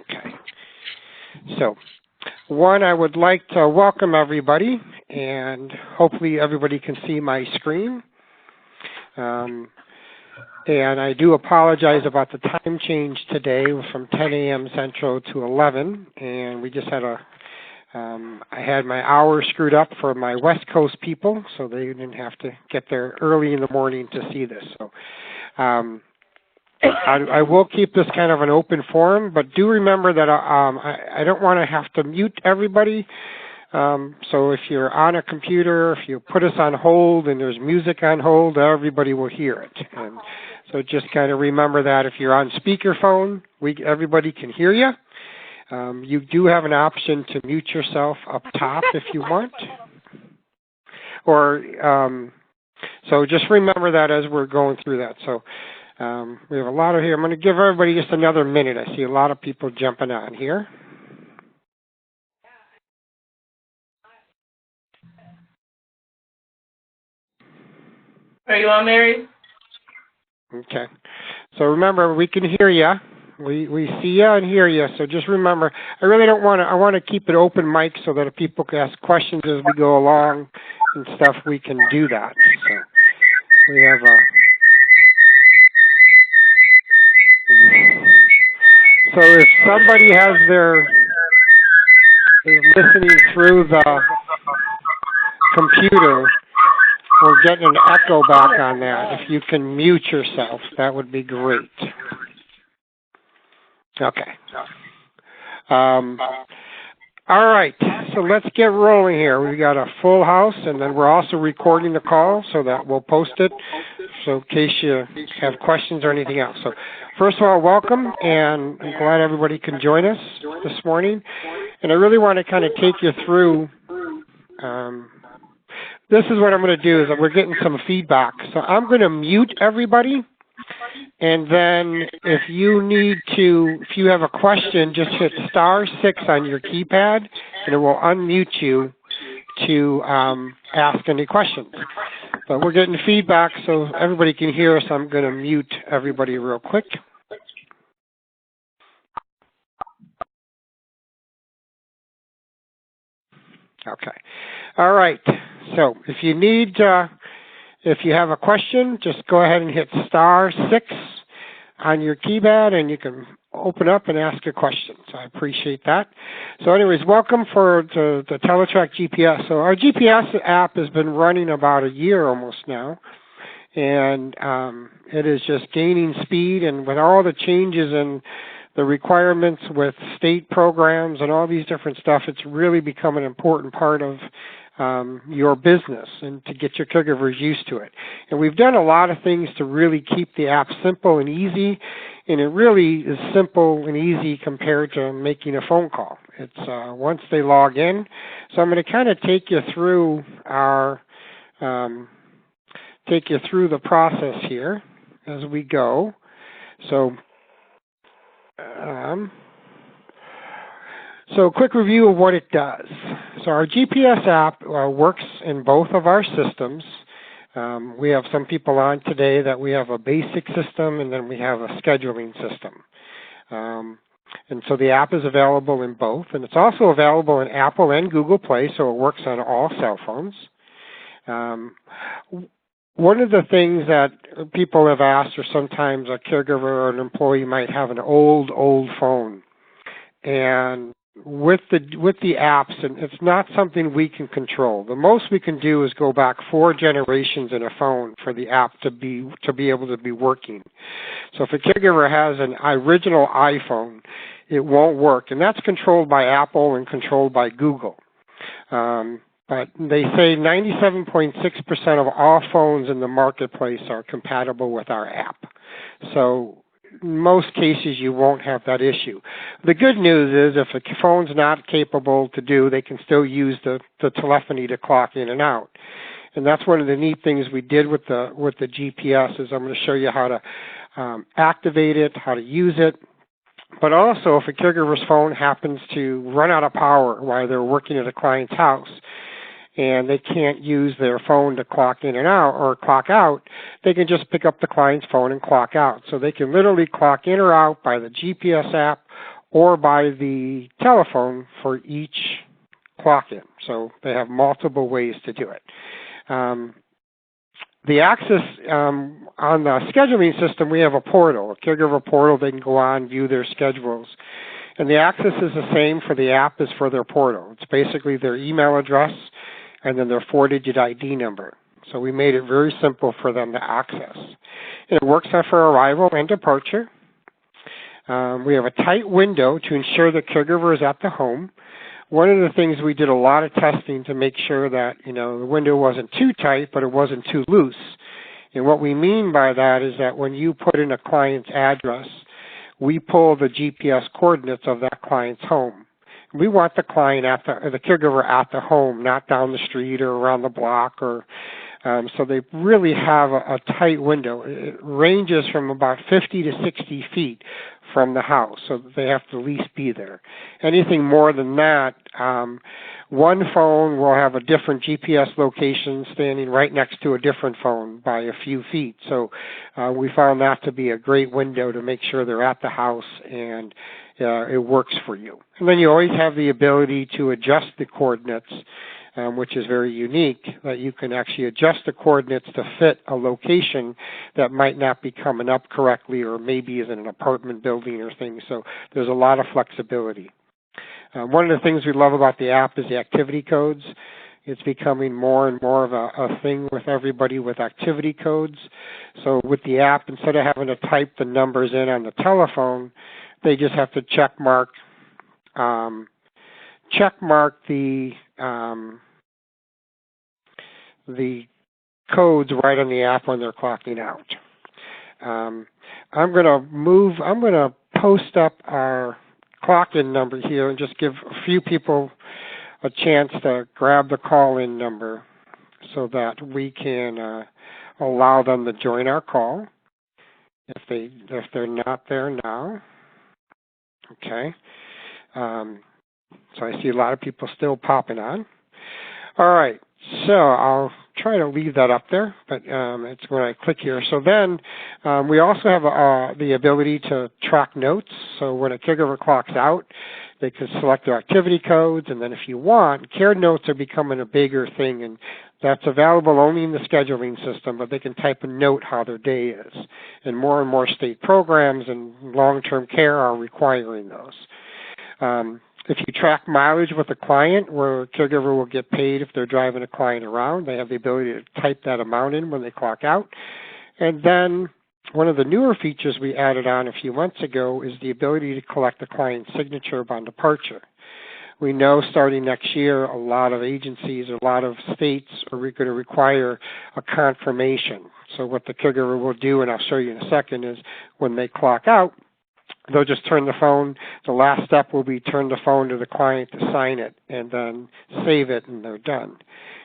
Okay. So, one, I would like to welcome everybody, and hopefully everybody can see my screen. And I do apologize about the time change today from 10 a.m. Central to 11, and we just had I had my hours screwed up for my West Coast people, so they didn't have to get there early in the morning to see this. So I will keep this kind of an open forum, but do remember that I don't want to have to mute everybody. So if you're on a computer, if you put us on hold and there's music on hold, everybody will hear it. And so just kind of remember that if you're on speakerphone, everybody can hear you. You do have an option to mute yourself up top if you want. Or so just remember that as we're going through that. So we have a lot of here. I'm going to give everybody just another minute. I see a lot of people jumping on here. Are you on, Mary? Okay. So remember, we can hear you. We see you and hear you. So just remember, I really don't want to. I want to keep it open mic so that if people can ask questions as we go along and stuff, we can do that. So we have So if somebody is listening through the computer, we're getting an echo back on that. If you can mute yourself, that would be great. Okay. All right. So let's get rolling here. We've got a full house, and then we're also recording the call so that we'll post it. So in case you have questions or anything else. So first of all, welcome, and I'm glad everybody can join us this morning. And I really want to kind of take you through. This is what I'm going to do is that we're getting some feedback. So I'm going to mute everybody. And then if you have a question, just hit *6 on your keypad, and it will unmute you to ask any questions. But we're getting feedback so everybody can hear us. I'm going to mute everybody real quick. Okay. All right. So if you have a question, just go ahead and hit *6 on your keypad, and you can open up and ask a question. So I appreciate that. So anyways, welcome to the Teletrac GPS. So our GPS app has been running about a year almost now, and it is just gaining speed. And with all the changes in the requirements with state programs and all these different stuff, it's really become an important part of your business and to get your caregivers used to it. And we've done a lot of things to really keep the app simple and easy, and it really is simple and easy compared to making a phone call. It's once they log in. So I'm going to kind of take you through the process here as we go. So a quick review of what it does. So our GPS app works in both of our systems. We have some people on today that we have a basic system, and then we have a scheduling system. And so the app is available in both, and it's also available in Apple and Google Play, so it works on all cell phones. One of the things that people have asked, or sometimes a caregiver or an employee might have an old phone, and with the apps, and it's not something we can control. The most we can do is go back 4 generations in a phone for the app to be able to be working. So if a caregiver has an original iPhone, it won't work, and that's controlled by Apple and controlled by Google. But they say 97.6% of all phones in the marketplace are compatible with our app. So in most cases, you won't have that issue. The good news is if a phone's not capable to do, they can still use the telephony to clock in and out. And that's one of the neat things we did with the GPS is I'm going to show you how to activate it, how to use it. But also, if a caregiver's phone happens to run out of power while they're working at a client's house, and they can't use their phone to clock in and out or clock out, they can just pick up the client's phone and clock out. So they can literally clock in or out by the GPS app or by the telephone for each clock-in. So they have multiple ways to do it. The access on the scheduling system, we have a portal, a caregiver portal. They can go on, view their schedules. And the access is the same for the app as for their portal. It's basically their email address and then their 4-digit ID number. So we made it very simple for them to access. And it works out for arrival and departure. We have a tight window to ensure the caregiver is at the home. One of the things we did a lot of testing to make sure that, the window wasn't too tight, but it wasn't too loose. And what we mean by that is that when you put in a client's address, we pull the GPS coordinates of that client's home. We want the client the caregiver at the home, not down the street or around the block, or so they really have a tight window. It ranges from about 50 to 60 feet from the house, so they have to at least be there. Anything more than that, one phone will have a different GPS location standing right next to a different phone by a few feet. So we found that to be a great window to make sure they're at the house and it works for you. And then you always have the ability to adjust the coordinates, which is very unique, that you can actually adjust the coordinates to fit a location that might not be coming up correctly or maybe is in an apartment building or things. So there's a lot of flexibility. One of the things we love about the app is the activity codes. It's becoming more and more of a thing with everybody with activity codes. So with the app, instead of having to type the numbers in on the telephone, they just have to check mark the codes right on the app when they're clocking out. I'm going to post up our clock-in number here and just give a few people a chance to grab the call-in number so that we can allow them to join our call if they're not there now. Okay. So I see a lot of people still popping on. All right, so I'll try to leave that up there, but it's when I click here. So then we also have the ability to track notes. So when a caregiver clocks out, they can select their activity codes, and then if you want, care notes are becoming a bigger thing, and that's available only in the scheduling system, but they can type a note how their day is. And more state programs and long-term care are requiring those. If you track mileage with a client, where a caregiver will get paid if they're driving a client around, they have the ability to type that amount in when they clock out. And then one of the newer features we added on a few months ago is the ability to collect the client's signature upon departure. We know starting next year, a lot of agencies, a lot of states are going to require a confirmation. So what the caregiver will do, and I'll show you in a second, is when they clock out, they'll just turn the phone. The last step will be turn the phone to the client to sign it and then save it, and they're done.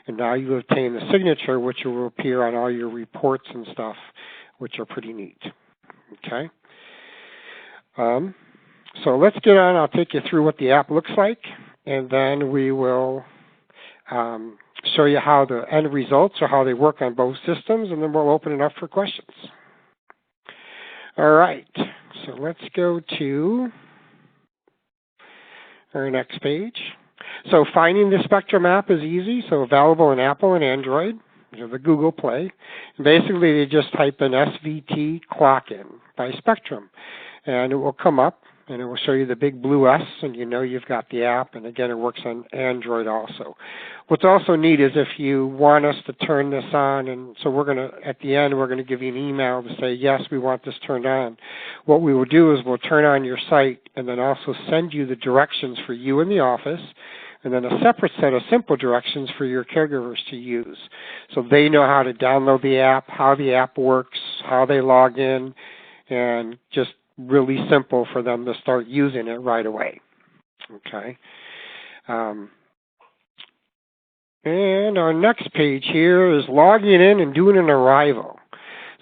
And now you obtain the signature, which will appear on all your reports and stuff, which are pretty neat. Okay. So let's get on. I'll take you through what the app looks like, and then we will show you how the end results or how they work on both systems, and then we'll open it up for questions. All right. So let's go to our next page. So finding the Spectrum app is easy. So available in Apple and Android, the Google Play. And basically, they just type in SVT Clock-In by Spectrum, and it will come up, and it will show you the big blue S, and you know you've got the app. And again, it works on Android also. What's also neat is if you want us to turn this on, and so we're going to, at the end, we're going to give you an email to say, yes, we want this turned on. What we will do is we'll turn on your site and then also send you the directions for you in the office, and then a separate set of simple directions for your caregivers to use. So they know how to download the app, how the app works, how they log in, and just really simple for them to start using it right away. Okay. And our next page here is logging in and doing an arrival.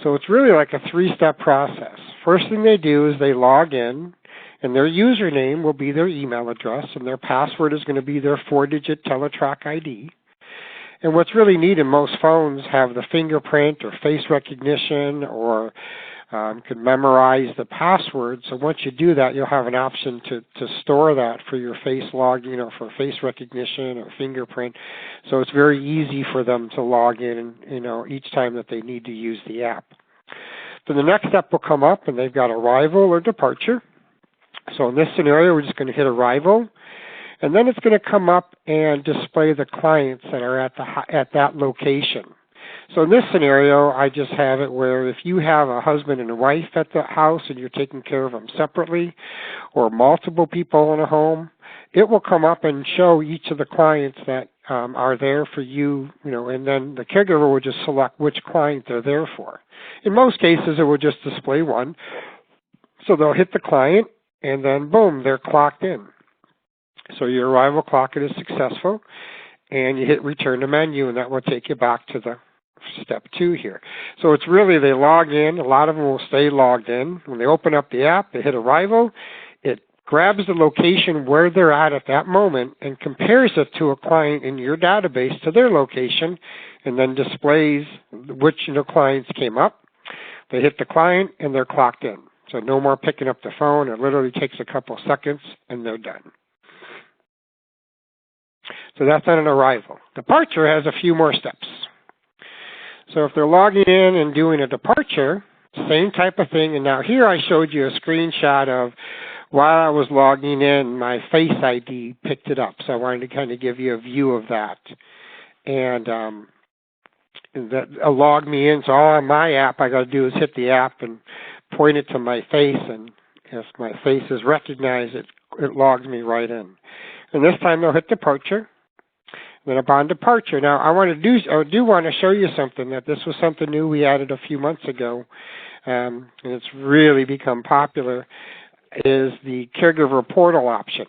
So it's really like a three-step process. First thing they do is they log in, and their username will be their email address, and their password is going to be their 4-digit Teletrack ID. And what's really neat, in most phones have the fingerprint or face recognition or can memorize the password. So once you do that, you'll have an option to store that for your face log, for face recognition or fingerprint. So it's very easy for them to log in, each time that they need to use the app. Then the next step will come up, and they've got arrival or departure. So in this scenario, we're just going to hit arrival, and then it's going to come up and display the clients that are at that location. So in this scenario, I just have it where if you have a husband and a wife at the house and you're taking care of them separately, or multiple people in a home, it will come up and show each of the clients that are there for you, and then the caregiver will just select which client they're there for. In most cases, it will just display one. So they'll hit the client, and then boom, they're clocked in. So your arrival clock is successful, and you hit return to menu, and that will take you back to the step 2 here. So it's really they log in. A lot of them will stay logged in. When they open up the app, they hit arrival. It grabs the location where they're at that moment and compares it to a client in your database to their location, and then displays which clients came up. They hit the client, and they're clocked in. So no more picking up the phone. It literally takes a couple seconds, and they're done. So that's on an arrival. Departure has a few more steps. So if they're logging in and doing a departure, same type of thing. And now here I showed you a screenshot of while I was logging in, my Face ID picked it up. So I wanted to kind of give you a view of that. And that logged me in. So all on my app I got to do is hit the app and point it to my face. And if my face is recognized, it logs me right in. And this time they'll hit departure. Then upon departure. Now, I do want to show you something, that this was something new we added a few months ago, and it's really become popular, is the caregiver portal option.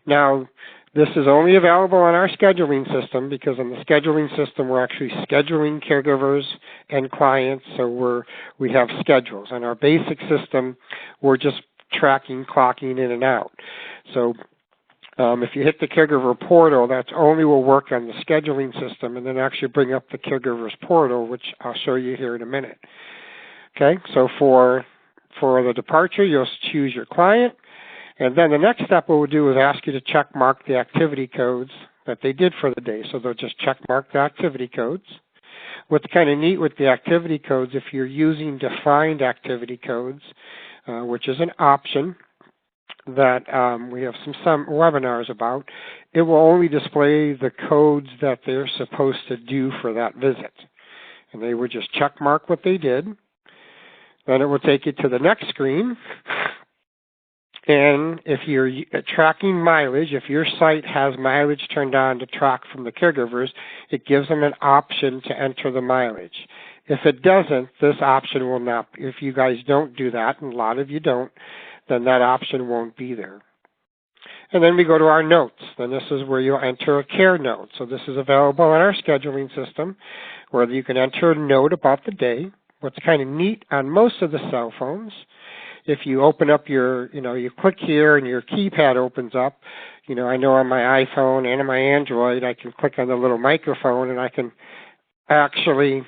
Now, this is only available on our scheduling system, because on the scheduling system, we're actually scheduling caregivers and clients, so we have schedules. On our basic system, we're just tracking, clocking in and out. So if you hit the caregiver portal, that only will work on the scheduling system, and then actually bring up the caregiver's portal, which I'll show you here in a minute. Okay, so for the departure, you'll choose your client, and then the next step we'll do is ask you to check mark the activity codes that they did for the day. So they'll just check mark the activity codes. What's kind of neat with the activity codes, if you're using defined activity codes, which is an option that we have some webinars about, it will only display the codes that they're supposed to do for that visit. And they would just check mark what they did. Then it will take you to the next screen. And if you're tracking mileage, if your site has mileage turned on to track from the caregivers, it gives them an option to enter the mileage. If it doesn't, this option will not. If you guys don't do that, and a lot of you don't, then that option won't be there. And then we go to our notes. Then this is where you'll enter a care note. So this is available on our scheduling system, where you can enter a note about the day. What's kind of neat on most of the cell phones, if you open up you click here and your keypad opens up. I know on my iPhone and on my Android, I can click on the little microphone, and I can actually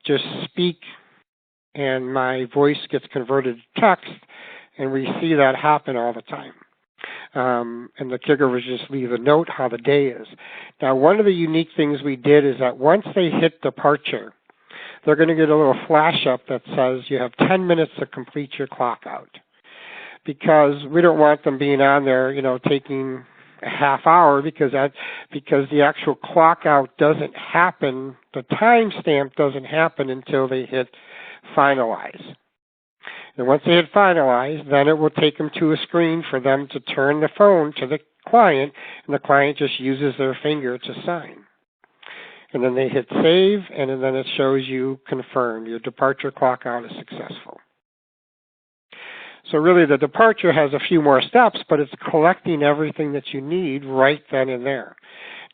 just speak, and my voice gets converted to text, and we see that happen all the time. And the caregivers just leave a note how the day is. Now, one of the unique things we did is that once they hit departure, they're going to get a little flash up that says you have 10 minutes to complete your clock out, because we don't want them being on there, taking a half hour, because the actual clock out doesn't happen, the timestamp doesn't happen until they hit finalize. And once they hit finalize, then it will take them to a screen for them to turn the phone to the client, and the client just uses their finger to sign. And then they hit save, and then it shows you confirmed. Your departure clock out is successful. So really the departure has a few more steps, but it's collecting everything that you need right then and there.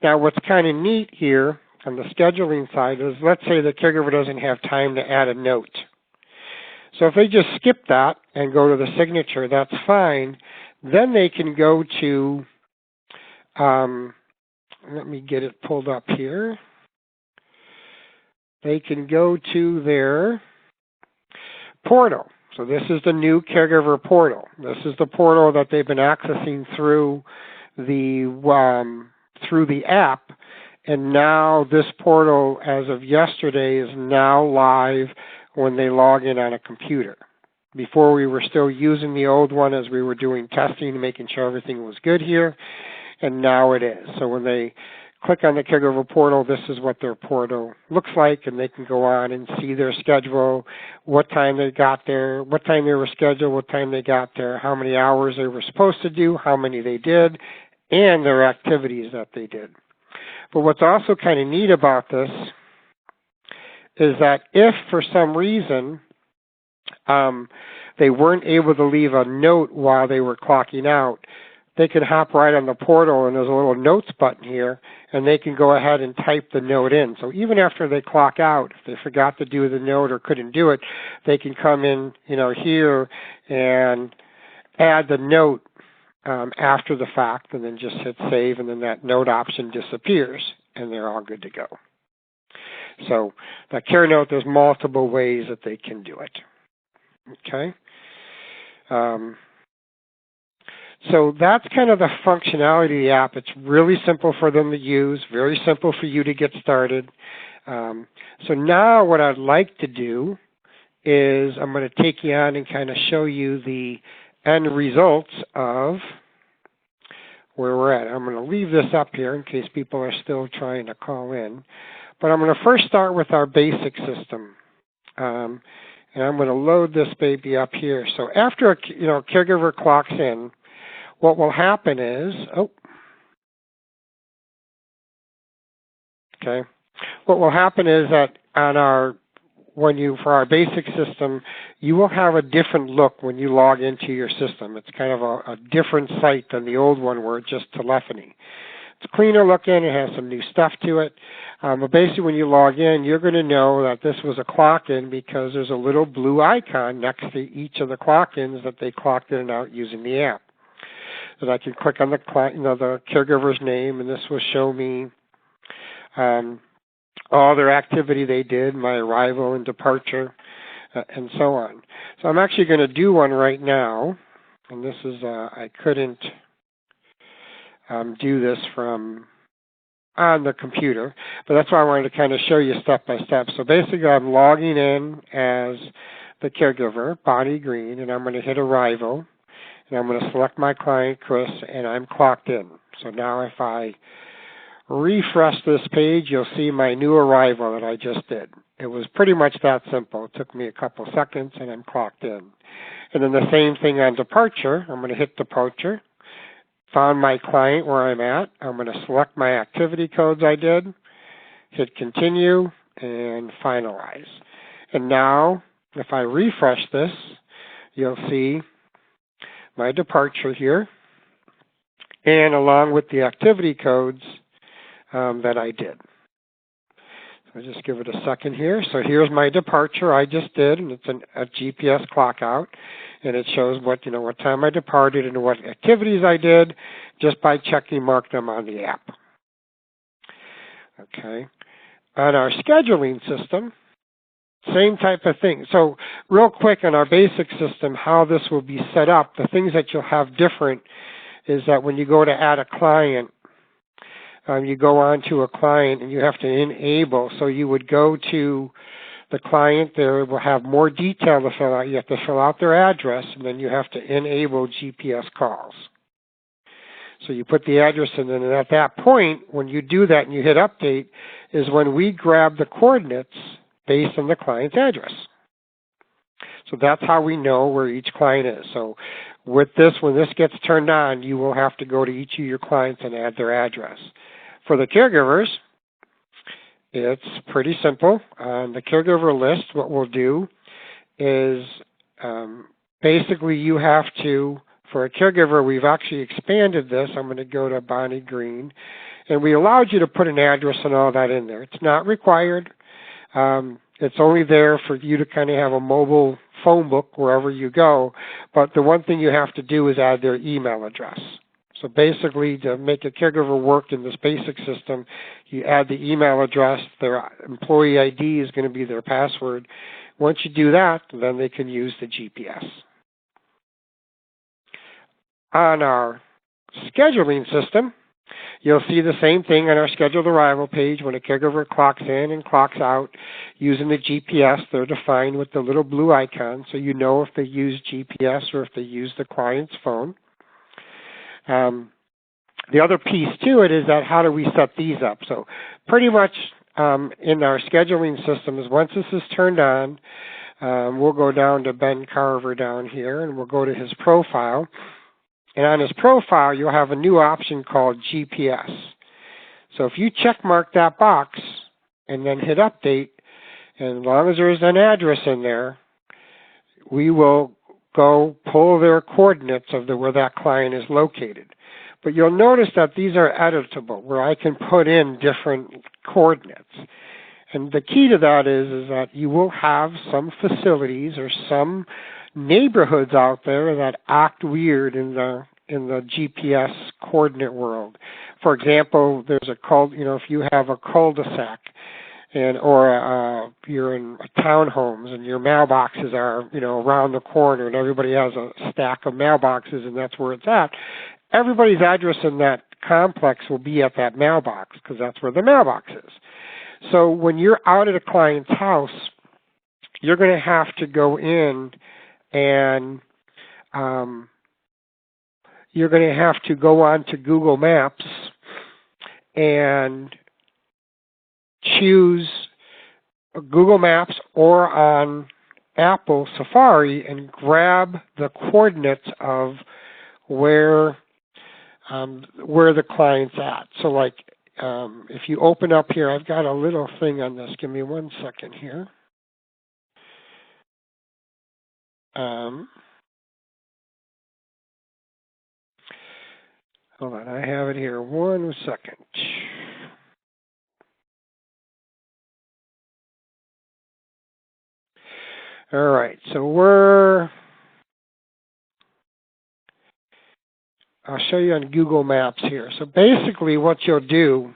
Now what's kind of neat here on the scheduling side is, let's say the caregiver doesn't have time to add a note. So if they just skip that and go to the signature, that's fine. Then they can go to, let me get it pulled up here. they can go to their portal. So this is the new caregiver portal. This is the portal that they've been accessing through the app, and now this portal, as of yesterday, is now live when they log in on a computer. Before, we were still using the old one as we were doing testing, making sure everything was good here, and now it is. So when they click on the caregiver portal, this is what their portal looks like, and they can go on and see their schedule, what time they got there, what time they were scheduled, what time they got there, how many hours they were supposed to do, how many they did, and their activities that they did. But what's also kind of neat about this is that if for some reason they weren't able to leave a note while they were clocking out, they can hop right on the portal, and there's a little notes button here, and they can go ahead and type the note in. So even after they clock out, if they forgot to do the note or couldn't do it, they can come in, here and add the note after the fact, and then just hit save, and then that note option disappears, and they're all good to go. So that care note, there's multiple ways that they can do it. Okay. So that's kind of the functionality of the app. It's really simple for them to use, very simple for you to get started. So now what I'd like to do is I'm going to take you on and kind of show you the end results of where we're at. I'm going to leave this up here in case people are still trying to call in. But I'm going to first start with our basic system. And I'm going to load this baby up here. So after a caregiver clocks in, what will happen is, what will happen is that on for our basic system, you will have a different look when you log into your system. It's kind of a different site than the old one where it's just telephony. It's cleaner looking, it has some new stuff to it. But basically when you log in, you're going to know that this was a clock-in because there's a little blue icon next to each of the clock-ins that they clocked in and out using the app. So I can click on the caregiver's name, and this will show me all their activity they did, my arrival and departure, and so on. So I'm actually going to do one right now, and this is I couldn't do this from on the computer, but that's why I wanted to kind of show you step by step. So basically I'm logging in as the caregiver, Bonnie Green, and I'm going to hit arrival, and I'm going to select my client, Chris, and I'm clocked in. So now if I refresh this page, you'll see my new arrival that I just did. It was pretty much that simple. It took me a couple seconds, and I'm clocked in. And then the same thing on departure. I'm going to hit departure. Found my client where I'm at. I'm going to select my activity codes I did, hit continue, and finalize. And now, if I refresh this, you'll see my departure here, and along with the activity codes that I did. So just give it a second here. So here's my departure I just did, and it's a GPS clock out, and it shows what time I departed and what activities I did just by checking mark them on the app. Okay. On our scheduling system, same type of thing. So real quick on our basic system, how this will be set up, the things that you'll have different is that when you go to add a client, you go on to a client and you have to enable. So you would go to the client, there will have more detail to fill out. You have to fill out their address, and then you have to enable GPS calls. So you put the address in, and at that point, when you do that and you hit update, is when we grab the coordinates based on the client's address. So that's how we know where each client is. So with this, when this gets turned on, you will have to go to each of your clients and add their address. For the caregivers, it's pretty simple. On the caregiver list, what we'll do is basically you have to, for a caregiver, we've actually expanded this. I'm going to go to Bonnie Green, and we allowed you to put an address and all that in there. It's not required. It's only there for you to kind of have a mobile phone book wherever you go. But the one thing you have to do is add their email address. So basically, to make a caregiver work in this basic system, you add the email address, their employee ID is going to be their password. Once you do that, then they can use the GPS. On our scheduling system, you'll see the same thing on our scheduled arrival page. When a caregiver clocks in and clocks out using the GPS, they're defined with the little blue icon, so you know if they use GPS or if they use the client's phone. The other piece to it is that how do we set these up? So pretty much in our scheduling system is once this is turned on, we'll go down to Ben Carver down here and we'll go to his profile. And on his profile, you'll have a new option called GPS. So if you check mark that box and then hit update, and as long as there's an address in there, we will go pull their coordinates of where that client is located. But you'll notice that these are editable, where I can put in different coordinates. And the key to that is that you will have some facilities or some neighborhoods out there that act weird in the GPS coordinate world. For example, there's if you have a cul-de-sac or you're in townhomes and your mailboxes are around the corner and everybody has a stack of mailboxes and that's where it's at, everybody's address in that complex will be at that mailbox because that's where the mailbox is. So when you're out at a client's house, you're going to have to go in and you're going to have to go on to Google Maps and choose Google Maps or on Apple Safari and grab the coordinates of where the client's at. So like if you open up here, I've got a little thing on this. Give me 1 second here. Hold on, I have it here. 1 second. All right, so I'll show you on Google Maps here. So basically what you'll do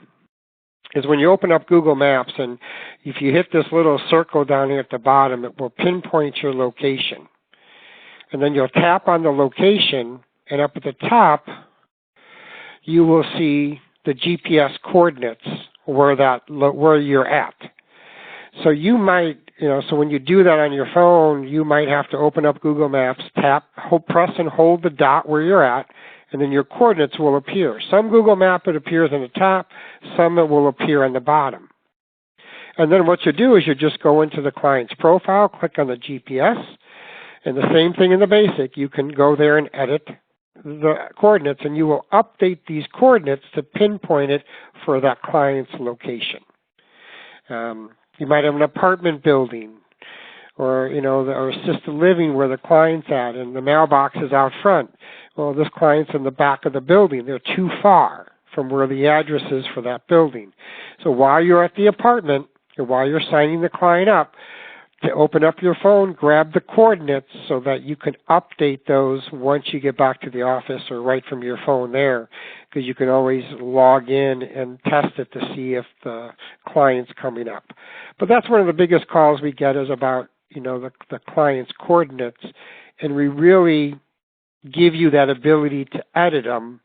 is when you open up Google Maps and if you hit this little circle down here at the bottom, it will pinpoint your location. And then you'll tap on the location and up at the top, you will see the GPS coordinates where you're at. So you might, so when you do that on your phone, you might have to open up Google Maps, press and hold the dot where you're at, and then your coordinates will appear. Some Google Map, it appears on the top, some it will appear on the bottom. And then what you do is you just go into the client's profile, click on the GPS, and the same thing in the basic. You can go there and edit the coordinates, and you will update these coordinates to pinpoint it for that client's location. You might have an apartment building or or assisted living where the client's at and the mailbox is out front. Well, this client's in the back of the building. They're too far from where the address is for that building. So while you're at the apartment or while you're signing the client up, to open up your phone, grab the coordinates so that you can update those once you get back to the office or right from your phone there, because you can always log in and test it to see if the client's coming up. But that's one of the biggest calls we get is about, the client's coordinates, and we really give you that ability to edit them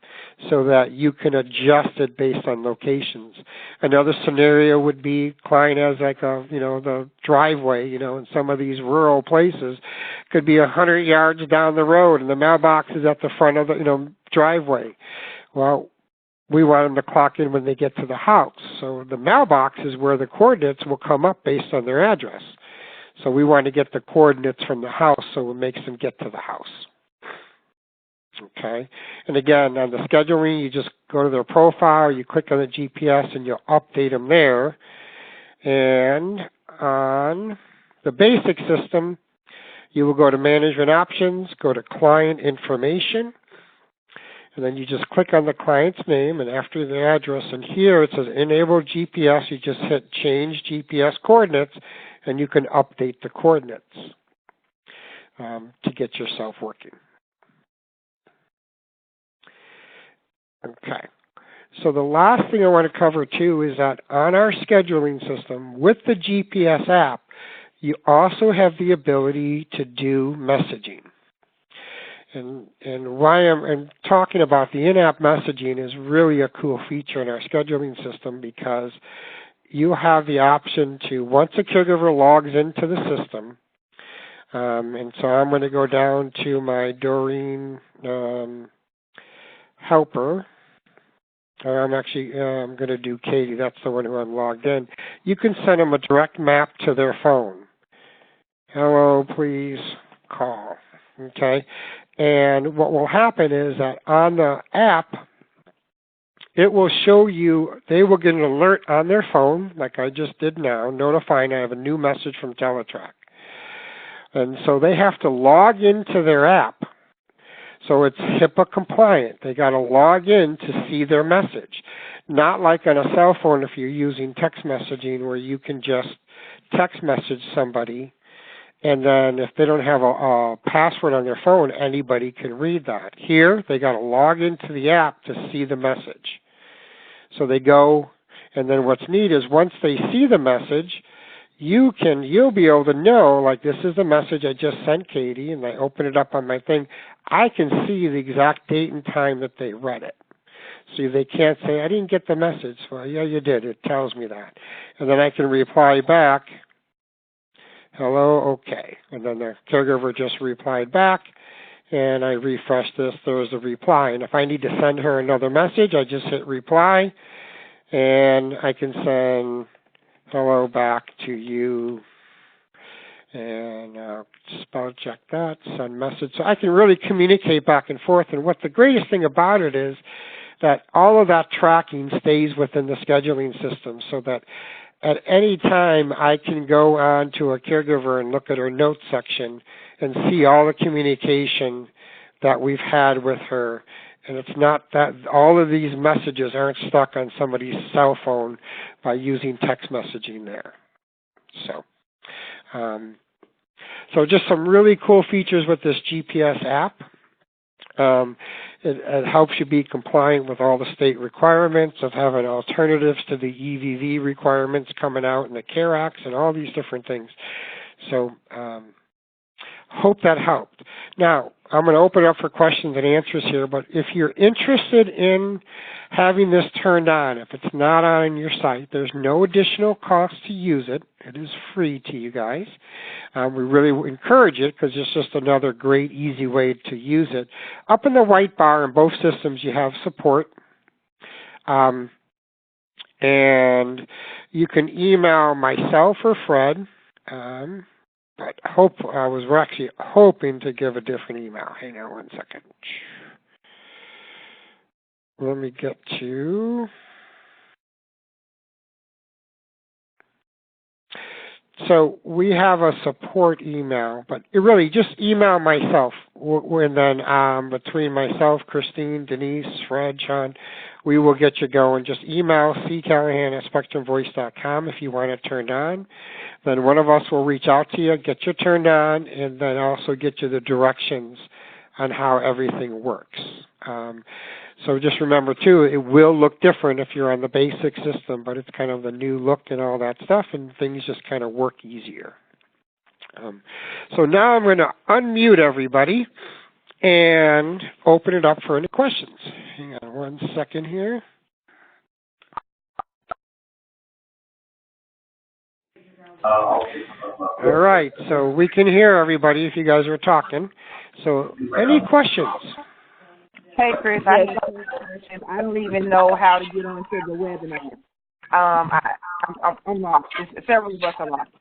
so that you can adjust it based on locations. Another scenario would be client has like the driveway, in some of these rural places, could be 100 yards down the road and the mailbox is at the front of the, driveway. Well, we want them to clock in when they get to the house. So the mailbox is where the coordinates will come up based on their address. So we want to get the coordinates from the house so it makes them get to the house. Okay, and again, on the scheduling, you just go to their profile, you click on the GPS, and you'll update them there. And on the basic system, you will go to Management Options, go to Client Information, and then you just click on the client's name, and after the address, and here it says Enable GPS, you just hit Change GPS Coordinates, and you can update the coordinates to get yourself working. Okay. So the last thing I want to cover too is that on our scheduling system with the GPS app, you also have the ability to do messaging. And why I'm talking about the in-app messaging is really a cool feature in our scheduling system because you have the option to, once a caregiver logs into the system, and so I'm going to go down to my Doreen helper. I'm going to do Katie. That's the one who I'm logged in. You can send them a direct map to their phone. Hello, please call. Okay. And what will happen is that on the app, it will show you, they will get an alert on their phone, like I just did now, notifying I have a new message from Teletrack. And so they have to log into their app. So it's HIPAA compliant. They got to log in to see their message. Not like on a cell phone if you're using text messaging where you can just text message somebody, and then if they don't have a password on their phone, anybody can read that. Here, they got to log into the app to see the message. So they go, and then what's neat is once they see the message, you'll be able to know, like, this is the message I just sent Katie, and I open it up on my thing. I can see the exact date and time that they read it. So they can't say, I didn't get the message. Well, yeah, you did. It tells me that. And then I can reply back, hello, okay. And then the caregiver just replied back, and I refresh this. There was a reply. And if I need to send her another message, I just hit reply, and I can send hello back to you, and spell check that, send message. So I can really communicate back and forth. And what the greatest thing about it is that all of that tracking stays within the scheduling system so that at any time I can go on to a caregiver and look at her notes section and see all the communication that we've had with her. And it's not that all of these messages aren't stuck on somebody's cell phone by using text messaging there. So just some really cool features with this GPS app. It helps you be compliant with all the state requirements of having alternatives to the EVV requirements coming out in the CARE Acts and all these different things. So hope that helped. Now, I'm going to open it up for questions and answers here, but if you're interested in having this turned on, if it's not on your site, there's no additional cost to use it. It is free to you guys. We really encourage it because it's just another great, easy way to use it. Up in the white bar in both systems, you have support. And you can email myself or Fred. But we're actually hoping to give a different email. Hang on one second. Let me get to. So we have a support email, but it really just email myself. And then between myself, Christine, Denise, Fred, Sean, we will get you going. Just email ccallahan@spectrumvoice.com if you want it turned on. Then one of us will reach out to you, get you turned on, and then also get you the directions on how everything works. So just remember, too, it will look different if you're on the basic system, but it's kind of the new look and all that stuff, and things just kind of work easier. So now I'm going to unmute everybody and open it up for any questions. Hang on one second here. All right, so we can hear everybody if you guys are talking. So any questions? Hey, Chris, I don't even know how to get onto the webinar. I'm lost. Several of us are lost.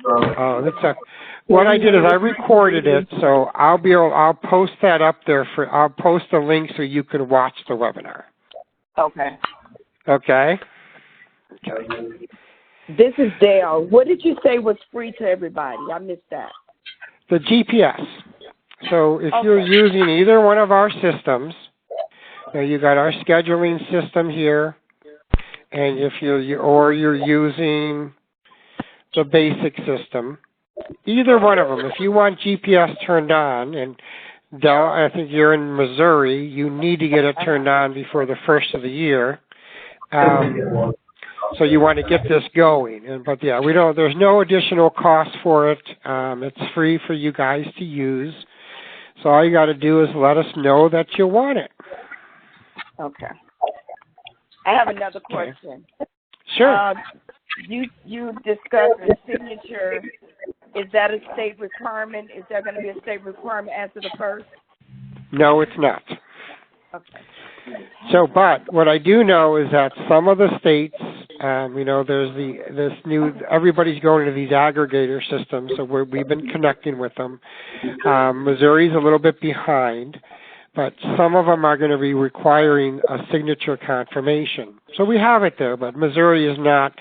Oh, what I did is I recorded it, so I'll post that up there I'll post the link so you can watch the webinar. Okay. Okay. This is Dale. What did you say was free to everybody? I missed that. The GPS. So if you're using either one of our systems, you got our scheduling system here, and if you're using the basic system, either one of them, if you want GPS turned on, and Del, I think you're in Missouri. You need to get it turned on before the first of the year. So you want to get this going. But yeah, there's no additional cost for it. It's free for you guys to use. So all you got to do is let us know that you want it. Okay. I have another question. Sure. You discussed the signature. Is that a state requirement? Is there going to be a state requirement after the first? No, it's not. Okay. So, but what I do know is that some of the states, there's this new, everybody's going to these aggregator systems, so we've been connecting with them. Missouri's a little bit behind, but some of them are going to be requiring a signature confirmation. So we have it there, but Missouri is not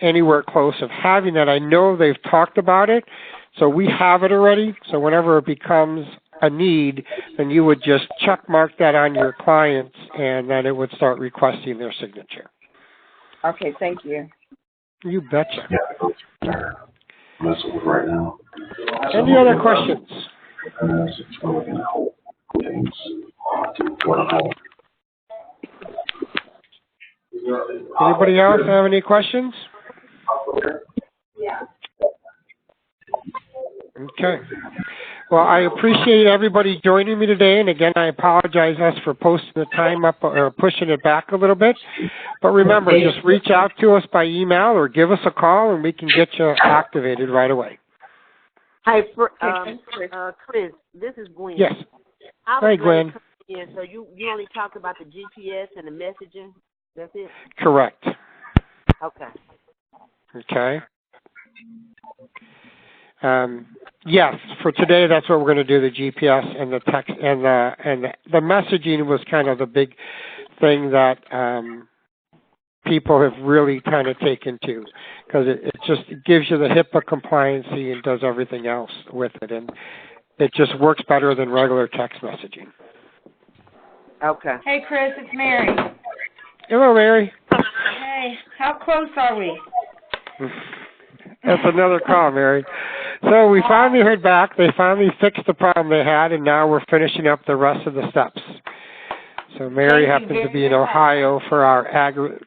anywhere close of having that. I know they've talked about it, so we have it already. So whenever it becomes a need, then you would just check mark that on your clients, and then it would start requesting their signature. Okay, thank you. You betcha. Yeah, messing with right now. Any other questions? Anybody else have any questions? Okay. Well, I appreciate everybody joining me today, and again, I apologize us for posting the time up or pushing it back a little bit. But remember, just reach out to us by email or give us a call, and we can get you activated right away. Hi, Chris. This is Gwen. Yes. Hi, Gwen. So you only talk about the GPS and the messaging. That's it. Correct. Okay. Okay. Yes, for today, that's what we're going to do, the GPS and the text and the messaging was kind of the big thing that people have really kind of taken to, because it just gives you the HIPAA compliancy and does everything else with it, and it just works better than regular text messaging. Okay. Hey, Chris, it's Mary. Hello, Mary. Hey, how close are we? That's another call, Mary. So we finally heard back. They finally fixed the problem they had, and now we're finishing up the rest of the steps. So Mary happens to be in Ohio for our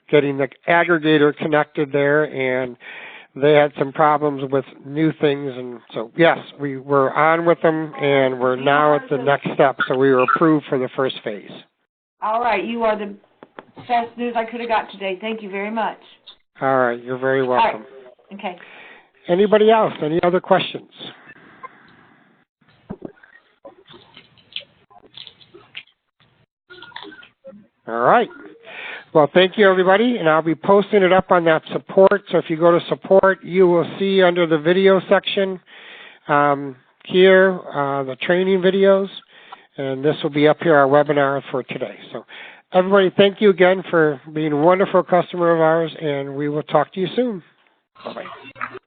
getting the aggregator connected there, and they had some problems with new things. And so, yes, we were on with them, and we're now at the next step. So we were approved for the first phase. All right, you are the best news I could have got today. Thank you very much. All right, you're very welcome. Right. Okay. Anybody else? Any other questions? All right. Well, thank you, everybody, and I'll be posting it up on that support. So if you go to support, you will see under the video section here the training videos, and this will be up here, our webinar for today. So everybody, thank you again for being a wonderful customer of ours, and we will talk to you soon. Bye-bye.